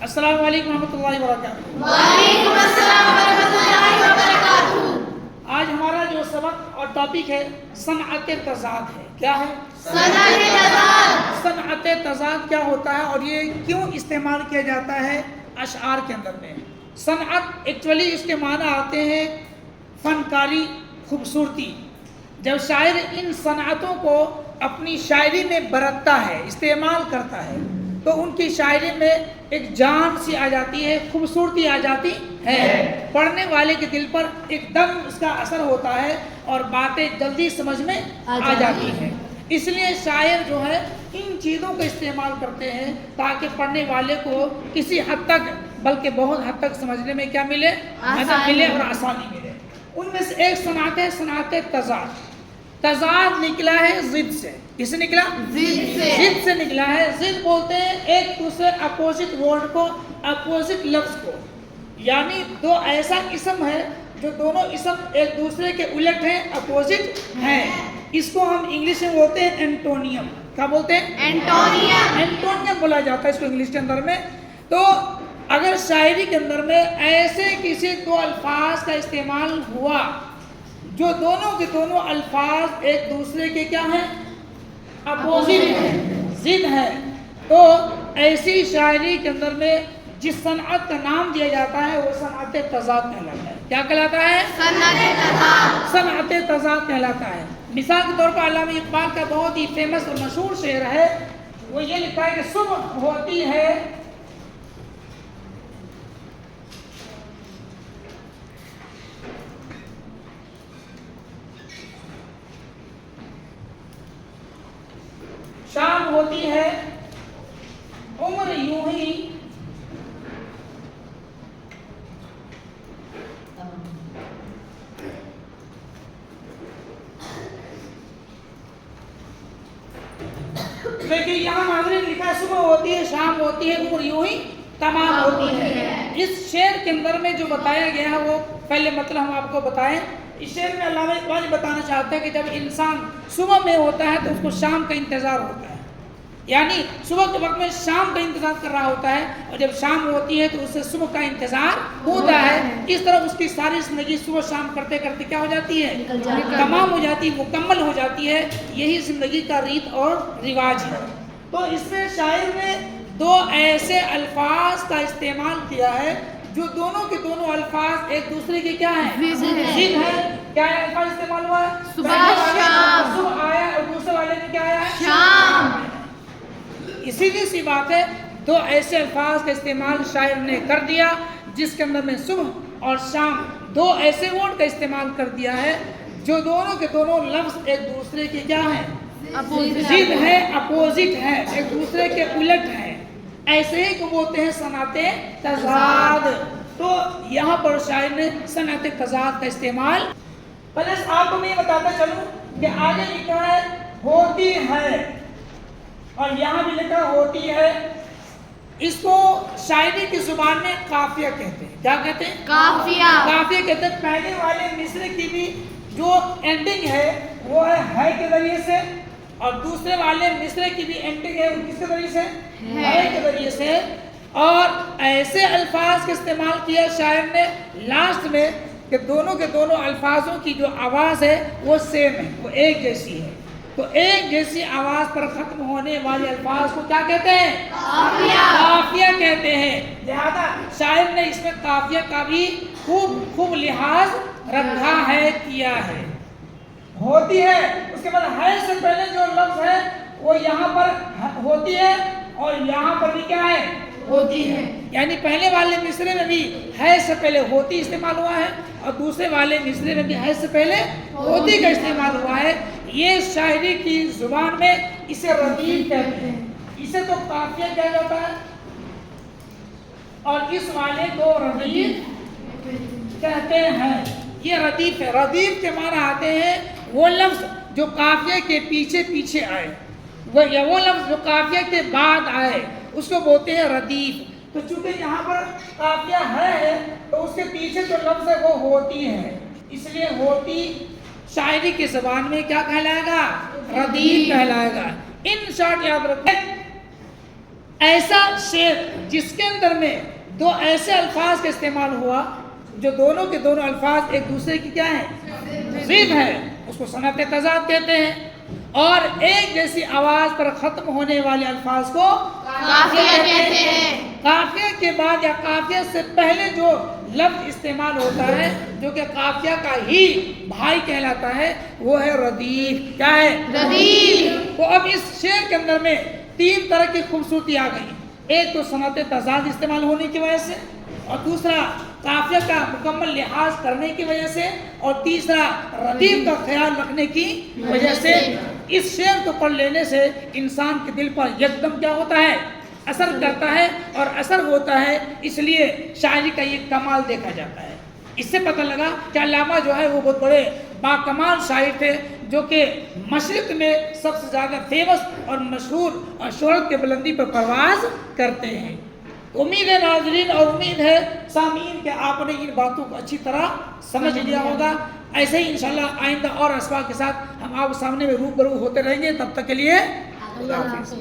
السلام علیکم ورحمۃ اللہ وبرکاتہ۔ وعلیکم السلام ورحمۃ اللہ وبرکاتہ۔ آج ہمارا جو سبق اور ٹاپک ہے صنعت تضاد ہے۔ کیا ہے؟ صنعت تضاد۔ صنعت تضاد کیا ہوتا ہے اور یہ کیوں استعمال کیا جاتا ہے اشعار کے اندر میں؟ صنعت ایکچولی اس کے معنی آتے ہیں فنکاری، خوبصورتی۔ جب شاعر ان صنعتوں کو اپنی شاعری میں برتتا ہے، استعمال کرتا ہے، تو ان کی شاعری میں ایک جان سی آ جاتی ہے، خوبصورتی آ جاتی ہے، پڑھنے والے کے دل پر ایک دم اس کا اثر ہوتا ہے اور باتیں جلدی سمجھ میں آ جاتی ہیں۔ اس لیے شاعر جو ہے ان چیزوں کا استعمال کرتے ہیں تاکہ پڑھنے والے کو کسی حد تک بلکہ بہت حد تک سمجھنے میں کیا ملے؟ مدد ملے اور آسانی ملے۔ ان میں سے ایک صنعت ہے صنعت تضاد۔ تضاد نکلا ہے ضد سے۔ کس سے نکلا؟ ضد سے نکلا ہے۔ ضد بولتے ہیں ایک دوسرے اپوزٹ ورڈ کو، اپوزٹ لفظ کو، یعنی دو ایسا اسم ہے جو دونوں اسم ایک دوسرے کے الٹ ہیں، اپوزٹ ہیں۔ اس کو ہم انگلش میں بولتے ہیں اینٹونیم۔ کیا بولتے ہیں؟ اینٹونیم۔ اینٹونیم بولا جاتا ہے اس کو انگلش کے اندر میں۔ تو اگر شاعری کے اندر میں ایسے کسی دو الفاظ کا استعمال ہوا جو دونوں کے دونوں الفاظ ایک دوسرے کے کیا ہیں؟ اپوزٹ ہیں، ضد ہیں، تو ایسی شاعری کے اندر میں جس صنعت کا نام دیا جاتا ہے وہ صنعت تضاد کہلاتا ہے۔ کیا کہلاتا ہے؟ صنعت تضاد۔ صنعت تضاد کہلاتا ہے۔ مثال کے طور پر علامہ اقبال کا بہت ہی فیمس اور مشہور شعر ہے، وہ یہ لکھا ہے کہ صبح ہوتی ہے شام ہوتی ہے عمر یوں ہی دیکھیے یہاں ناظرین لکھا ہے صبح ہوتی ہے، شام ہوتی ہے، عمر یوں ہی تمام ہوتی ہے۔ اس شعر کے اندر میں جو بتایا گیا ہے وہ پہلے مطلب ہم آپ کو بتائیں۔ اس شعر میں علامہ اقبال بتانا چاہتا ہے کہ جب انسان صبح میں ہوتا ہے تو اس کو شام کا انتظار ہوتا ہے، یعنی صبح کے وقت میں شام کا انتظار کر رہا ہوتا ہے، اور جب شام ہوتی ہے تو اسے صبح کا انتظار ہوتا ہے۔ اس طرح اس کی ساری زندگی صبح شام کرتے کرتے کیا ہو جاتی ہے؟ تمام ہو جاتی ہے، مکمل ہو جاتی ہے۔ یہی زندگی کا ریت اور رواج ہے۔ تو اس میں شاعر نے دو ایسے الفاظ کا استعمال کیا ہے جو دونوں کے دونوں الفاظ ایک دوسرے کے کیا ہیں؟ ضد ہے۔ کیا الفاظ استعمال ہوا ہے؟ صبح آیا اور دوسرے والے میں کیا آیا ہے؟ شام۔ اسی لیے سی بات ہے، دو ایسے الفاظ کا استعمال شاعر نے کر دیا جس کے اندر میں صبح اور شام دو ایسے ورڈ کا استعمال کر دیا ہے جو دونوں کے دونوں لفظ ایک دوسرے کے کیا ہیں؟ ضد ہے، اپوزٹ ہے، ایک دوسرے کے الٹ ہیں۔ ایسے ہی کو بولتے ہیں صنعت تضاد۔ تو یہاں پر شاعر نے صنعت تضاد کا استعمال، پلس آپ کو میں یہ بتاتا چلوں کہ آگے لکھا ہے ہوتی ہے اور یہاں بھی لکھا ہوتی ہے۔ اس کو شاعری کی زبان میں قافیہ کہتے ہیں۔ کیا کہتے ہیں؟ قافیہ۔ قافیہ کہتے ہیں۔ پہلے والے مصرے کی بھی جو اینڈنگ ہے وہ ہے کے ذریعے سے، اور دوسرے والے مصرے کی بھی اینڈنگ ہے وہ کس کے ذریعے سے؟ ہے کے ذریعے سے۔ اور ایسے الفاظ کا استعمال کیا شاعر نے لاسٹ میں کہ دونوں کے دونوں الفاظوں کی جو آواز ہے وہ سیم ہے، وہ ایک جیسی ہے۔ تو ایک جیسی آواز پر ختم ہونے والے الفاظ کو کیا کہتے ہیں؟ قافیہ کہتے ہیں۔ لہذا شاعر نے اس میں قافیہ کا بھی خوب لحاظ رکھا ہے، کیا ہے۔ ہوتی ہے، اس کے بعد ہے سے پہلے جو لفظ ہے وہ یہاں پر ہوتی ہے اور یہاں پر بھی کیا ہے؟ ہوتی ہے۔ یعنی پہلے والے مصرے میں بھی ہے سے پہلے ہوتی استعمال ہوا ہے اور دوسرے والے مصرے میں بھی ہے سے پہلے ہوتی کا استعمال ہوا ہے۔ یہ شاعری کی زبان میں اسے ردیف کہتے ہیں۔ اسے تو قافیہ کہا جاتا ہے اور اس والے کو ردیف کہتے ہیں۔ یہ ردیف ہے۔ ردیف کے معنی آتے ہیں وہ لفظ جو قافیہ کے پیچھے پیچھے آئے، یا وہ لفظ جو قافیہ کے بعد آئے، اس کو بولتے ہیں ردیف۔ تو چونکہ یہاں پر قافیہ ہے تو اس کے پیچھے جو لفظ ہے وہ ہوتی ہے، اس لیے ہوتی شاعری کی زبان میں کیا کہلائے گا؟ ردیف کہلائے گا۔ ان شارٹ یاد رکھیں، ایسا شعر جس کے اندر میں دو ایسے الفاظ کا استعمال ہوا جو دونوں کے دونوں الفاظ ایک دوسرے کی کیا ہیں؟ ضد ہے، اس کو صنعت تضاد کہتے ہیں. اور ایک جیسی آواز پر ختم ہونے والے الفاظ کو قافیہ کہتے ہیں. قافیہ کے بعد یا قافیہ سے پہلے جو لفظ استعمال ہوتا ہے جو کہ قافیہ کا ہی بھائی کہلاتا ہے وہ ہے ردیف. کیا ہے؟ ردیف. تو اب اس شعر کے اندر میں تین طرح کی خوبصورتی آ گئی. ایک تو صنعت تضاد استعمال ہونے کی وجہ سے، اور دوسرا قافیہ کا مکمل لحاظ کرنے کی وجہ سے، اور تیسرا ردیف کا خیال رکھنے کی وجہ سے. اس شعر کو پڑھ لینے سے انسان کے دل پر یکدم کیا ہوتا ہے؟ اثر کرتا ہے، اور اثر ہوتا ہے. اس لیے شاعری کا یہ کمال دیکھا جاتا ہے. اس سے پتہ لگا کہ علامہ جو ہے وہ بہت بڑے باکمال شاعر تھے جو کہ مشرق میں سب سے زیادہ فیمس اور مشہور اور شہرت کے بلندی پر پرواز کرتے ہیں. امید ہے ناظرین اور امید ہے سامعین کہ آپ نے ان باتوں کو اچھی طرح سمجھ لیا ہوگا. ایسے ہی انشاءاللہ آئندہ اور اسباق کے ساتھ ہم آپ سامنے میں روبرو ہوتے رہیں گے. تب تک کے لیے اللہ حافظ.